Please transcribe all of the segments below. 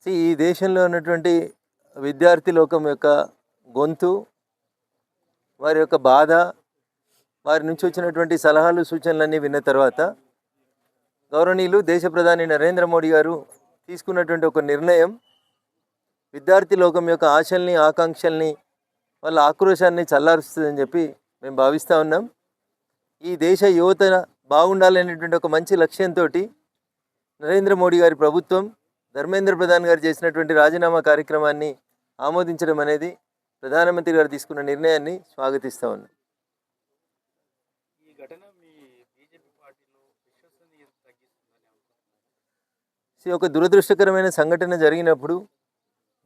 ఈ దేశంలో ఉన్నటువంటి విద్యార్థి లోకం యొక్క గొంతు, వారి యొక్క బాధ, వారి నుంచి వచ్చినటువంటి సలహాలు సూచనలన్నీ విన్న తర్వాత గౌరవనీయులు దేశ ప్రధాని నరేంద్ర మోడీ గారు తీసుకున్నటువంటి ఒక నిర్ణయం విద్యార్థి లోకం యొక్క ఆశల్ని, ఆకాంక్షల్ని, వాళ్ళ ఆక్రోశాన్ని చల్లారుస్తుందని చెప్పి మేము భావిస్తూ ఉన్నాం. ఈ దేశ యువత బాగుండాలనేటువంటి ఒక మంచి లక్ష్యంతో నరేంద్ర మోడీ గారి ప్రభుత్వం ధర్మేంద్ర ప్రధాన్ గారు చేసినటువంటి రాజీనామా కార్యక్రమాన్ని ఆమోదించడం అనేది ప్రధానమంత్రి గారు తీసుకున్న నిర్ణయాన్ని స్వాగతిస్తూ ఉన్నాం. ఒక దురదృష్టకరమైన సంఘటన జరిగినప్పుడు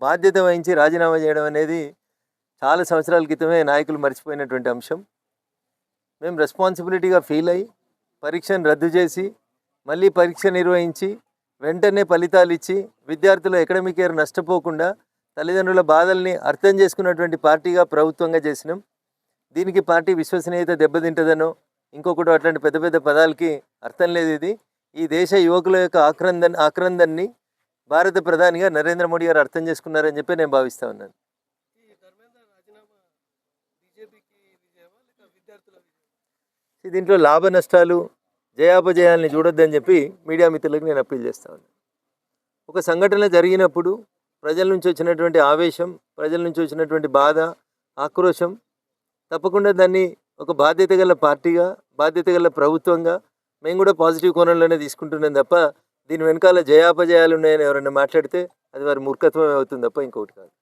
బాధ్యత వహించి రాజీనామా చేయడం అనేది చాలా సంవత్సరాల క్రితమే నాయకులు మర్చిపోయినటువంటి అంశం. మేము రెస్పాన్సిబిలిటీగా ఫీల్ అయ్యి పరీక్షను రద్దు చేసి మళ్ళీ పరీక్ష నిర్వహించి వెంటనే ఫలితాలు ఇచ్చి విద్యార్థుల అకాడమిక్ ఇయర్ నష్టపోకుండా తల్లిదండ్రుల బాధల్ని అర్థం చేసుకున్నటువంటి పార్టీగా ప్రభుత్వంగా చేసినాం. దీనికి పార్టీ విశ్వసనీయత దెబ్బతింటదనో ఇంకొకటి అట్లాంటి పెద్ద పెద్ద పదాలకి అర్థం లేదు. ఇది ఈ దేశ యువకుల యొక్క ఆక్రందన్ని భారత ప్రధానిగా నరేంద్ర మోడీ గారు అర్థం చేసుకున్నారని చెప్పి నేను భావిస్తూ ఉన్నాను. దీంట్లో లాభ నష్టాలు, జయాపజయాల్ని చూడొద్దని చెప్పి మీడియా మిత్రులకు నేను అప్పీల్ చేస్తా ఉన్నాను. ఒక సంఘటన జరిగినప్పుడు ప్రజల నుంచి వచ్చినటువంటి ఆవేశం, ప్రజల నుంచి వచ్చినటువంటి బాధ, ఆక్రోశం, తప్పకుండా దాన్ని ఒక బాధ్యత గల పార్టీగా, బాధ్యత గల ప్రభుత్వంగా మేము కూడా పాజిటివ్ కోణంలోనే తీసుకుంటున్నాం తప్ప దీని వెనకాల జయాపజయాలు ఉన్నాయని ఎవరైనా మాట్లాడితే అది వారి మూర్ఖత్వమే అవుతుంది తప్ప ఇంకొకటి కాదు.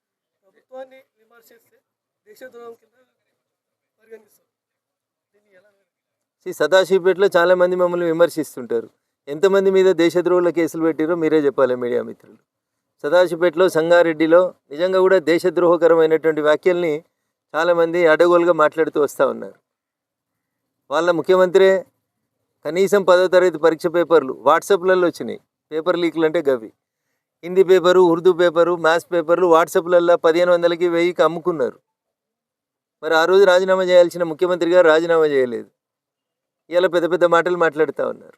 సదాశివపేటలో చాలామంది మమ్మల్ని విమర్శిస్తుంటారు. ఎంతమంది మీద దేశద్రోహుల కేసులు పెట్టిరో మీరే చెప్పాలి మీడియా మిత్రులు. సదాశివపేటలో, సంగారెడ్డిలో నిజంగా కూడా దేశద్రోహకరమైనటువంటి వ్యాఖ్యల్ని చాలామంది అడగోలుగా మాట్లాడుతూ వస్తూ ఉన్నారు. వాళ్ళ ముఖ్యమంత్రి కనీసం 10వ తరగతి పరీక్ష పేపర్లు వాట్సాప్లలో వచ్చినాయి. పేపర్ లీక్లు అంటే గవి. Hindi paper, Urdu paper, maths పేపర్లు వాట్సాప్లలో 1500కి 1000కి అమ్ముకున్నారు. మరి ఆ రోజు రాజీనామా చేయాల్సిన ముఖ్యమంత్రి గారు రాజీనామా చేయలేదు. ఇలా పెద్ద పెద్ద మాటలు మాట్లాడుతూ ఉన్నారు.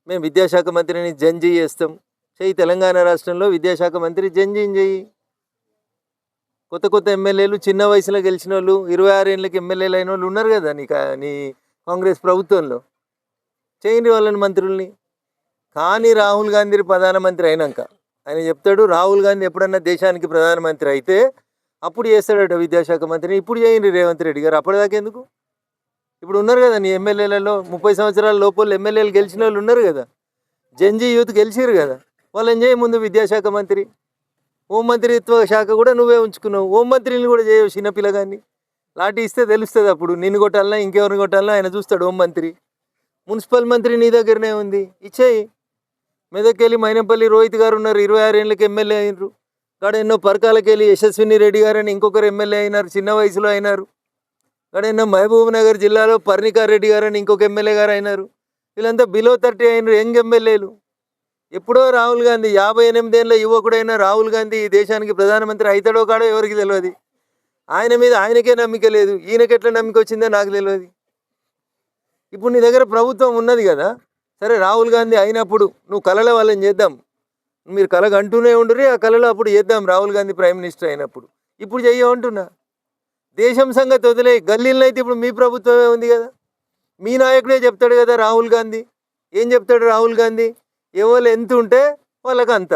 మేము విద్యాశాఖ మంత్రిని జంజీ చేస్తాం. చెయ్యి. తెలంగాణ రాష్ట్రంలో విద్యాశాఖ మంత్రి జంజీని చెయ్యి. కొత్త కొత్త ఎమ్మెల్యేలు, చిన్న వయసులో గెలిచిన వాళ్ళు, 26 ఏళ్ళకి ఎమ్మెల్యేలు అయిన వాళ్ళు ఉన్నారు కదా నీ కాంగ్రెస్ ప్రభుత్వంలో. చేయండి వాళ్ళని మంత్రుల్ని. కానీ రాహుల్ గాంధీ ప్రధానమంత్రి అయినాక ఆయన చెప్తాడు, రాహుల్ గాంధీ ఎప్పుడన్నా దేశానికి ప్రధానమంత్రి అయితే అప్పుడు చేస్తాడట విద్యాశాఖ మంత్రిని. ఇప్పుడు చేయండి రేవంత్ రెడ్డి గారు. అప్పటిదాకా ఎందుకు? ఇప్పుడు ఉన్నారు కదా నీ ఎమ్మెల్యేలలో 30 సంవత్సరాల లోపల ఎమ్మెల్యేలు గెలిచిన వాళ్ళు ఉన్నారు కదా, జంజీ యూత్ గెలిచిరు కదా, వాళ్ళని చేయ ముందు విద్యాశాఖ మంత్రి. హోంమంత్రిత్వ శాఖ కూడా నువ్వే ఉంచుకున్నావు. హోంమంత్రిని కూడా చేయవు చిన్నపిల్లగాన్ని. లాఠీ ఇస్తే తెలుస్తుంది అప్పుడు నిన్ను కొట్టాలన్నా ఇంకెవరిని కొట్టాలన్నా ఆయన చూస్తాడు హోంమంత్రి. మున్సిపల్ మంత్రి నీ దగ్గరనే ఉంది, ఇచ్చేయి. మెదక్కెళ్ళి మైనంపల్లి రోహిత్ గారు ఉన్నారు, 26 ఏళ్ళకి ఎమ్మెల్యే అయినారు. కాడ ఎన్నో పరకాలకెళ్ళి యశస్విని రెడ్డి గారు అని ఇంకొకరు ఎమ్మెల్యే అయినారు, చిన్న వయసులో అయినారు. కాడ ఎన్నో మహబూబ్ నగర్ జిల్లాలో పర్ణికా రెడ్డి గారు అని ఇంకొక ఎమ్మెల్యే గారు అయినారు. వీళ్ళంతా బిలో 30 అయినారు, యంగ్ ఎమ్మెల్యేలు. ఎప్పుడో రాహుల్ గాంధీ 58 ఏళ్ళ యువకుడైన రాహుల్ గాంధీ ఈ దేశానికి ప్రధానమంత్రి అవుతాడో కాడో ఎవరికి తెలియదు. ఆయన మీద ఆయనకే నమ్మిక లేదు. ఈయనకి ఎట్లా నమ్మిక వచ్చిందో నాకు తెలియదు. ఇప్పుడు నీ దగ్గర ప్రభుత్వం ఉన్నది కదా, సరే రాహుల్ గాంధీ అయినప్పుడు నువ్వు కళల వాళ్ళని చేద్దాం. మీరు కళ అంటూనే ఉండరు, ఆ కళలో అప్పుడు చేద్దాం రాహుల్ గాంధీ ప్రైమ్ మినిస్టర్ అయినప్పుడు. ఇప్పుడు చెయ్యమంటున్నా. దేశం సంగతి వదిలే, గల్లీలను అయితే ఇప్పుడు మీ ప్రభుత్వమే ఉంది కదా. మీ నాయకుడే చెప్తాడు కదా రాహుల్ గాంధీ. ఏం చెప్తాడు రాహుల్ గాంధీ? ఎవరు ఎంత ఉంటే వాళ్ళకి అంత.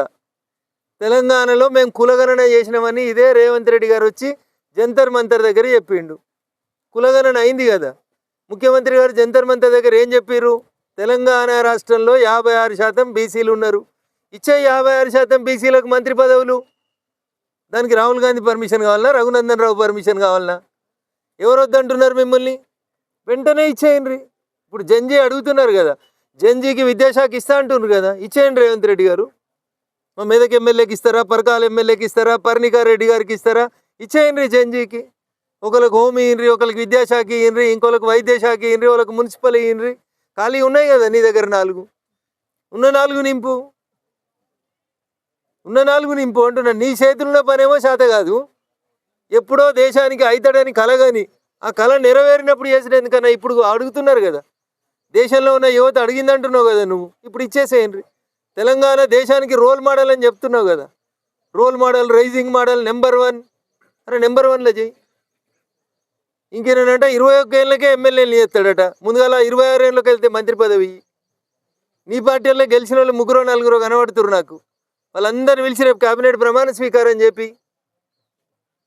తెలంగాణలో మేము కులగణన చేసినామని ఇదే రేవంత్ రెడ్డి గారు వచ్చి జంతర్ మంతర్ దగ్గర చెప్పిండు. కులగణన అయింది కదా. ముఖ్యమంత్రి గారు జంతర్ మంతర్ దగ్గర ఏం చెప్పారు? తెలంగాణ రాష్ట్రంలో 56% బీసీలు ఉన్నారు, ఇచ్చే 56% బీసీలకు మంత్రి పదవులు. దానికి రాహుల్ గాంధీ పర్మిషన్ కావాలన్నా, రఘునందన్ రావు పర్మిషన్ కావాలన్నా? ఎవరు వద్దంటున్నారు మిమ్మల్ని? వెంటనే ఇచ్చేయండి. ఇప్పుడు జంజీ అడుగుతున్నారు కదా, జంజీకి విద్యాశాఖ ఇస్తా అంటున్నారు కదా, ఇచ్చేయండి రేవంత్ రెడ్డి గారు. మా మెదక్ ఎమ్మెల్యేకి ఇస్తారా, పరకాల ఎమ్మెల్యేకి ఇస్తారా, పర్ణికా రెడ్డి గారికి ఇస్తారా? ఇచ్చేయండి జంజీకి. ఒకరికి హోమ్ ఇయ్యండి, ఒకరికి విద్యాశాఖ ఇయ్యండి, ఇంకొకరికి వైద్య శాఖ ఇయ్యండి, వాళ్ళకి మున్సిపల్ ఇయ్యండి. ఖాళీ ఉన్నాయి కదా నీ దగ్గర 4. ఉన్న 4 నింపు, ఉన్న 4 నింపు అంటున్నా. నీ చేతుల్లో పనేమో చేత కాదు. ఎప్పుడో దేశానికి అవుతాడని కలగని ఆ కళ నెరవేరినప్పుడు చేసిన ఎందుకన్నా ఇప్పుడు అడుగుతున్నారు కదా. దేశంలో ఉన్న యువత అడిగిందంటున్నావు కదా నువ్వు. ఇప్పుడు ఇచ్చేసేయండి. తెలంగాణ దేశానికి రోల్ మోడల్ అని చెప్తున్నావు కదా, role model, rising model, number 1. అరే నెంబర్ 1లో చెయ్యి. ఇంకేనంటే 21 ఏళ్ళకే ఎమ్మెల్యేలు చేస్తాడట, ముందుగాల 26 ఏళ్ళకి వెళ్తే మంత్రి పదవి. నీ పార్టీలో గెలిచిన వాళ్ళు 3-4 కనబడుతున్నారు నాకు. వాళ్ళందరినీ పిలిచి రేపు కేబినెట్ ప్రమాణ స్వీకారం చెప్పి